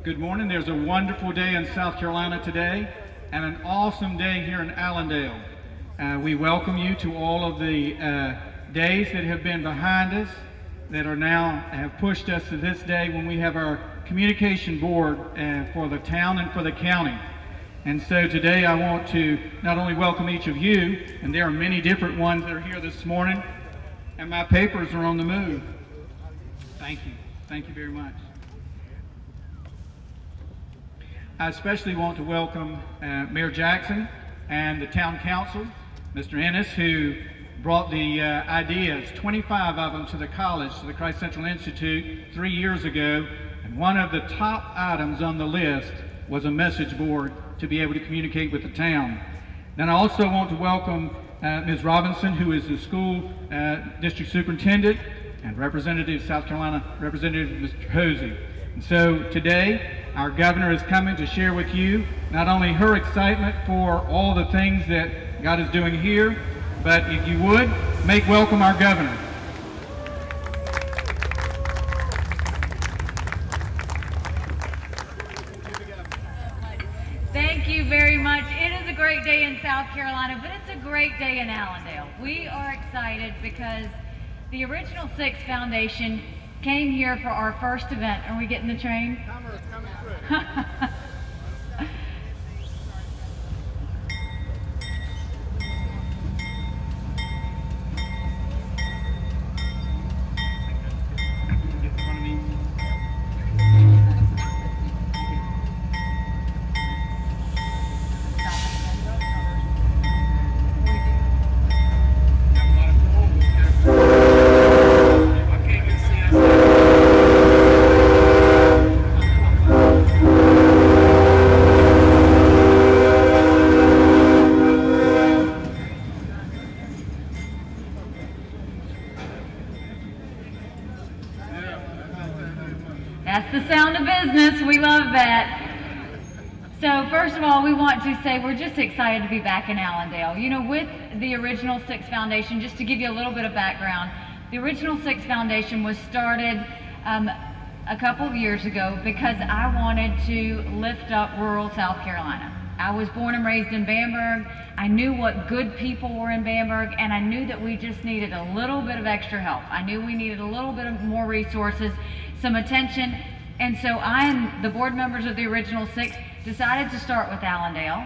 Good morning. There's a wonderful day in South Carolina today and an awesome day here in Allendale. We welcome you to all of the days that have been behind us that are now have pushed us to this day when we have our communication board for the town and for the county. And so today I want to not only welcome each of you, and there are many different ones that are here this morning, and my papers are on the move. Thank you. Thank you very much. I especially want to welcome Mayor Jackson and the town council, Mr. Ennis, who brought the ideas, 25 of them, to the college, to the Christ Central Institute 3 years ago. And one of the top items on the list was a message board to be able to communicate with the town. Then I also want to welcome Ms. Robinson, who is the school district superintendent, and Representative South Carolina Representative Mr. Hosey. And so today, our governor is coming to share with you not only her excitement for all the things that God is doing here, but if you would, make welcome our governor. Thank you very much. It is a great day in South Carolina, but it's a great day in Allendale. We are excited because the Original Six Foundation came here for our first event. Are we getting the train? Camera's coming through. That's the sound of business. We love that. So first of all, we want to say we're just excited to be back in Allendale. You know, with the Original Six Foundation, just to give you a little bit of background, the Original Six Foundation was started a couple of years ago because I wanted to lift up rural South Carolina. I was born and raised in Bamberg. I knew what good people were in Bamberg, and I knew that we just needed a little bit of extra help. I knew we needed a little bit of more resources, some attention, and so I and the board members of the Original Six decided to start with Allendale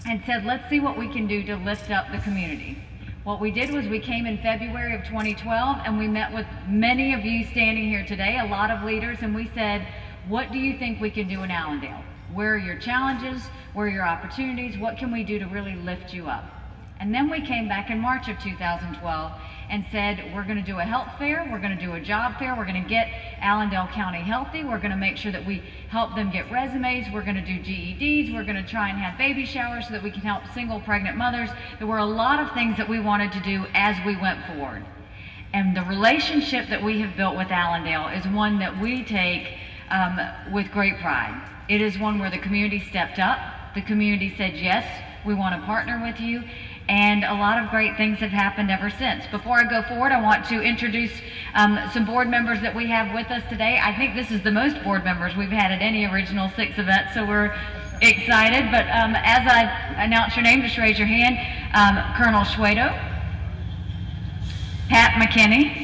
and said, let's see what we can do to lift up the community. What we did was we came in February of 2012 and we met with many of you standing here today, a lot of leaders, and we said, what do you think we can do in Allendale? Where are your challenges? Where are your opportunities? What can we do to really lift you up? And then we came back in March of 2012 and said, we're going to do a health fair, we're going to do a job fair, we're going to get Allendale County healthy, we're going to make sure that we help them get resumes, we're going to do GEDs, we're going to try and have baby showers so that we can help single pregnant mothers. There were a lot of things that we wanted to do as we went forward. And the relationship that we have built with Allendale is one that we take with great pride. It is one where the community stepped up, the community said, yes, we want to partner with you, and a lot of great things have happened ever since. Before I go forward, I want to introduce some board members that we have with us today. I think this is the most board members we've had at any Original Six event, so we're excited. But as I announce your name, just raise your hand. Colonel Schwedo, Pat McKinney,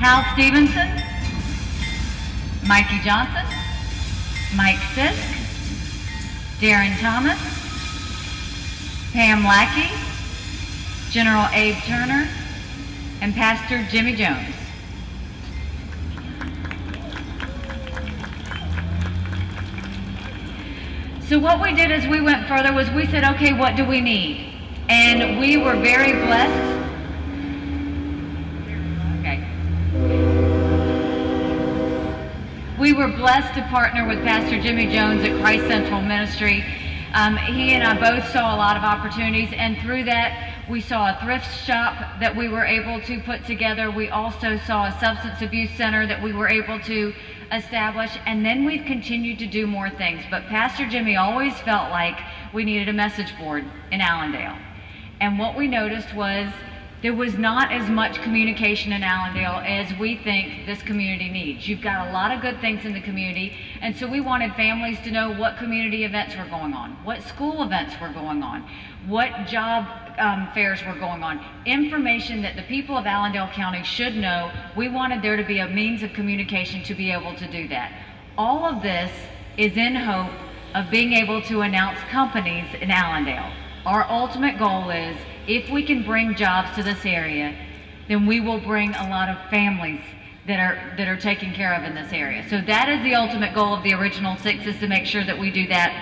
Hal Stevenson, Mikey Johnson, Mike Sisk, Darren Thomas, Pam Lackey, General Abe Turner, and Pastor Jimmy Jones. So what we did as we went further was we said, okay, what do we need? And we were very blessed. We were blessed to partner with Pastor Jimmy Jones at Christ Central Ministry. He and I both saw a lot of opportunities, and through that, We saw a thrift shop that we were able to put together. We also saw a substance abuse center that we were able to establish, and then we've continued to do more things. But Pastor Jimmy always felt like we needed a message board in Allendale. And what we noticed was there was not as much communication in Allendale as we think this community needs. You've got a lot of good things in the community, and so we wanted families to know what community events were going on, what school events were going on, what job fairs were going on, information that the people of Allendale County should know. We wanted there to be a means of communication to be able to do that. All of this is in hope of being able to announce companies in Allendale. Our ultimate goal is, if we can bring jobs to this area, then we will bring a lot of families that are taken care of in this area. So that is the ultimate goal of the original 6, is to make sure that we do that.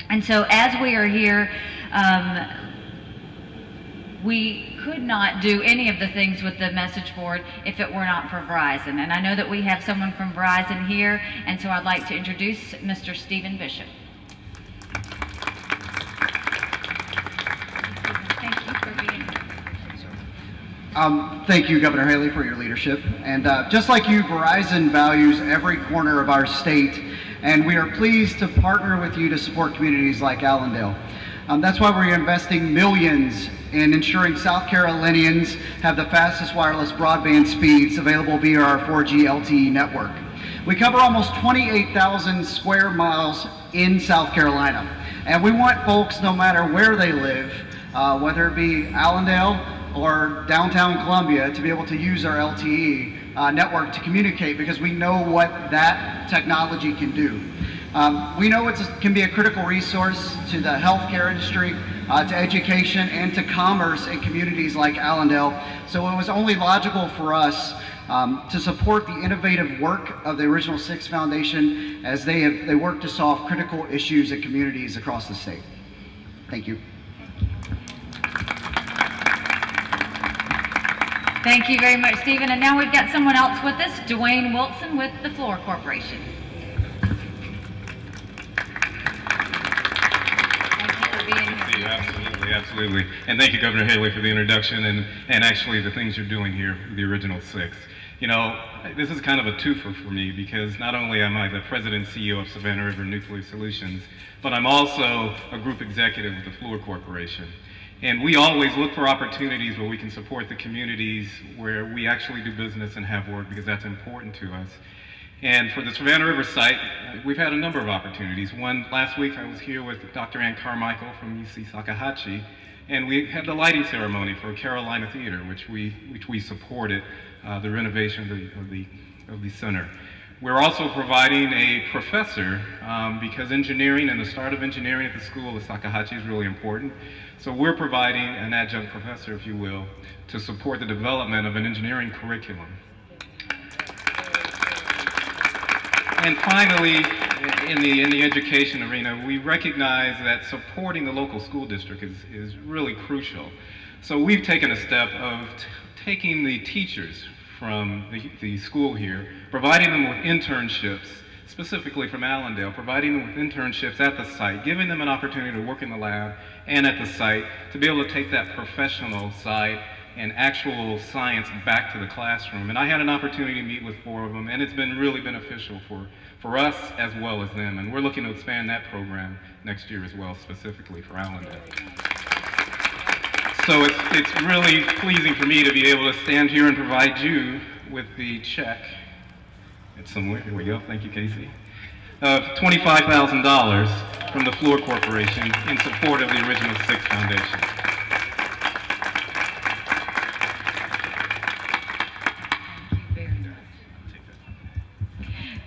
And so as we are here, we could not do any of the things with the message board if it were not for Verizon. And I know that we have someone from Verizon here, and so I'd like to introduce Mr. Stephen Bishop. Thank you, Governor Haley, for your leadership. And just like you, Verizon values every corner of our state, and we are pleased to partner with you to support communities like Allendale. That's why we're investing millions in ensuring South Carolinians have the fastest wireless broadband speeds available via our 4G LTE network. We cover almost 28,000 square miles in South Carolina, and we want folks, no matter where they live, whether it be Allendale or downtown Columbia, to be able to use our LTE network to communicate, because we know what that technology can do. We know it can be a critical resource to the healthcare industry, to education, and to commerce in communities like Allendale. So it was only logical for us to support the innovative work of the original 6 Foundation as they work to solve critical issues in communities across the state. Thank you. Thank you very much, Stephen. And now we've got someone else with us, Dwayne Wilson with the Floor Corporation. Absolutely. And thank you, Governor Haley, for the introduction and actually the things you're doing here, the original 6. You know, this is kind of a twofer for me, because not only am I the president and CEO of Savannah River Nuclear Solutions, but I'm also a group executive with the Floor Corporation. And we always look for opportunities where we can support the communities where we actually do business and have work, because that's important to us. And for the Savannah River site, we've had a number of opportunities. One, last week I was here with Dr. Ann Carmichael from UC Sakahatchee, and we had the lighting ceremony for Carolina Theater, which we supported the renovation of the center. We're also providing a professor, because engineering and the start of engineering at the school of Sakahatchee is really important. So we're providing an adjunct professor, if you will, to support the development of an engineering curriculum. And finally, in the education arena, we recognize that supporting the local school district is really crucial. So we've taken a step of taking the teachers from the school here, providing them with internships, specifically from Allendale, providing them with internships at the site, giving them an opportunity to work in the lab and at the site, to be able to take that professional side and actual science back to the classroom. And I had an opportunity to meet with 4 of them, and it's been really beneficial for us as well as them. And we're looking to expand that program next year as well, specifically for Allendale. So it's really pleasing for me to be able to stand here and provide you with the check. It's somewhere, here we go, thank you, Casey, of $25,000 from the Floor Corporation in support of the original 6 Foundation.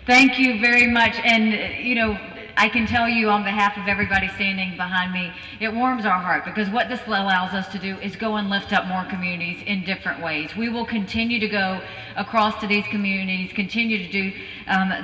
Thank you very much. And, you know, I can tell you on behalf of everybody standing behind me, it warms our heart, because what this allows us to do is go and lift up more communities in different ways. We will continue to go across to these communities, continue to do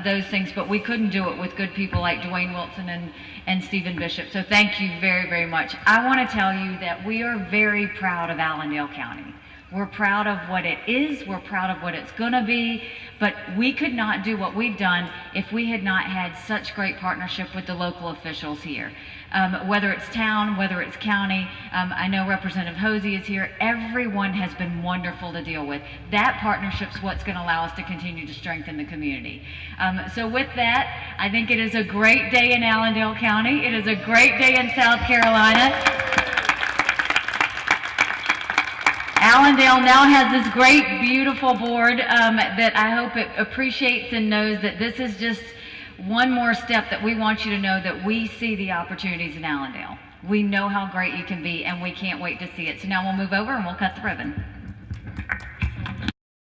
those things, but we couldn't do it with good people like Dwayne Wilson and Stephen Bishop. So thank you very, very much. I want to tell you that we are very proud of Allendale County. We're proud of what it is, we're proud of what it's gonna be, but we could not do what we've done if we had not had such great partnership with the local officials here. Whether it's town, whether it's county, I know Representative Hosey is here, everyone has been wonderful to deal with. That partnership's what's gonna allow us to continue to strengthen the community. So with that, I think it is a great day in Allendale County, it is a great day in South Carolina. Allendale now has this great, beautiful board that I hope it appreciates and knows that this is just one more step that we want you to know that we see the opportunities in Allendale. We know how great you can be, and we can't wait to see it. So now we'll move over and we'll cut the ribbon.